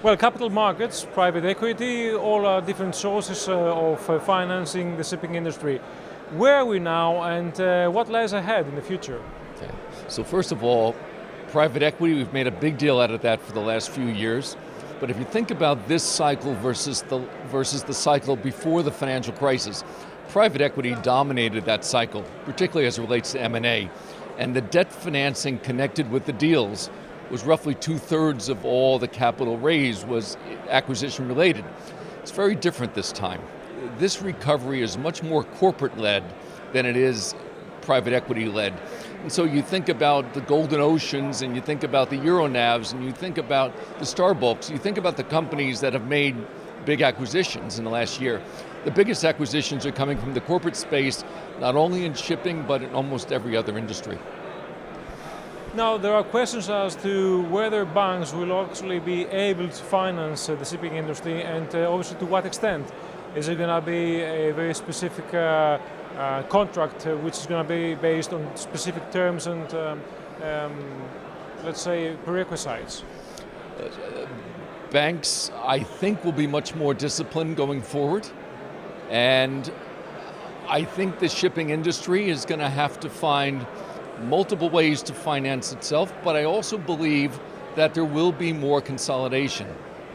Well, capital markets, private equity, all are different sources of financing the shipping industry. Where are we now and what lies ahead in the future? Okay. So first of all, private equity, we've made a big deal out of that for the last few years. But if you think about this cycle versus the cycle before the financial crisis, private equity dominated that cycle, particularly as it relates to M&A. And the debt financing connected with the deals was roughly 2/3 of all the capital raised was acquisition related. It's very different this time. This recovery is much more corporate led than it is private equity led. And so you think about the Golden Oceans and you think about the Euronavs and you think about the Starbucks, you think about the companies that have made big acquisitions in the last year. The biggest acquisitions are coming from the corporate space, not only in shipping, but in almost every other industry. Now, there are questions as to whether banks will actually be able to finance the shipping industry and obviously to what extent. Is it going to be a very specific contract which is going to be based on specific terms and, let's say, prerequisites? Banks, I think, will be much more disciplined going forward. And I think the shipping industry is going to have to find multiple ways to finance itself, but I also believe that there will be more consolidation.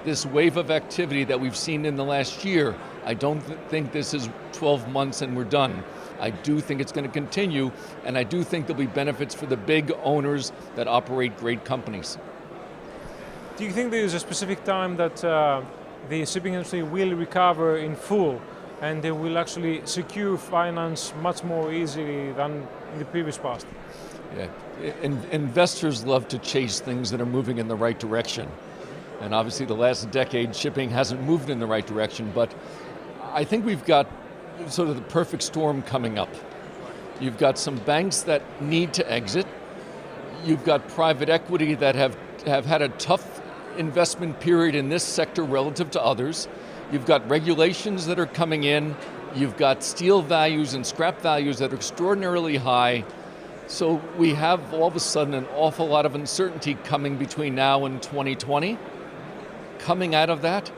This wave of activity that we've seen in the last year, I don't think this is 12 months and we're done. I do think it's going to continue, and I do think there'll be benefits for the big owners that operate great companies. Do you think there is a specific time that the shipping industry will recover in full and they will actually secure finance much more easily than in the previous past? Yeah. Investors love to chase things that are moving in the right direction. And obviously the last decade, shipping hasn't moved in the right direction, but I think we've got sort of the perfect storm coming up. You've got some banks that need to exit. You've got private equity that have had a tough investment period in this sector relative to others. You've got regulations that are coming in. You've got steel values and scrap values that are extraordinarily high. So we have all of a sudden an awful lot of uncertainty coming between now and 2020. Coming out of that,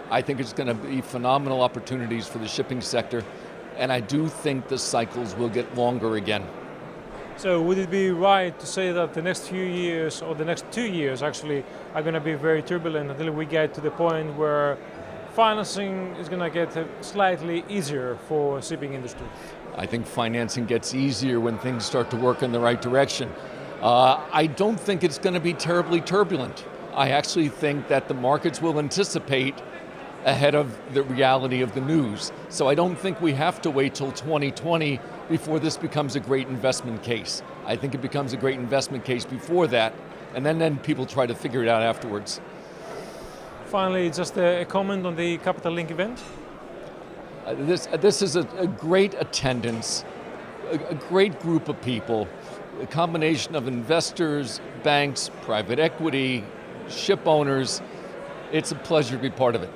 I think it's going to be phenomenal opportunities for the shipping sector, and I do think the cycles will get longer again. So would it be right to say that the next few years, or the next 2 years actually, are going to be very turbulent until we get to the point where financing is going to get slightly easier for shipping industry? I think financing gets easier when things start to work in the right direction. I don't think it's going to be terribly turbulent. I actually think that the markets will anticipate ahead of the reality of the news. So I don't think we have to wait till 2020 before this becomes a great investment case. I think it becomes a great investment case before that, and then people try to figure it out afterwards. Finally, just a comment on the Capital Link event. This is a great attendance, a great group of people, a combination of investors, banks, private equity, ship owners. It's a pleasure to be part of it.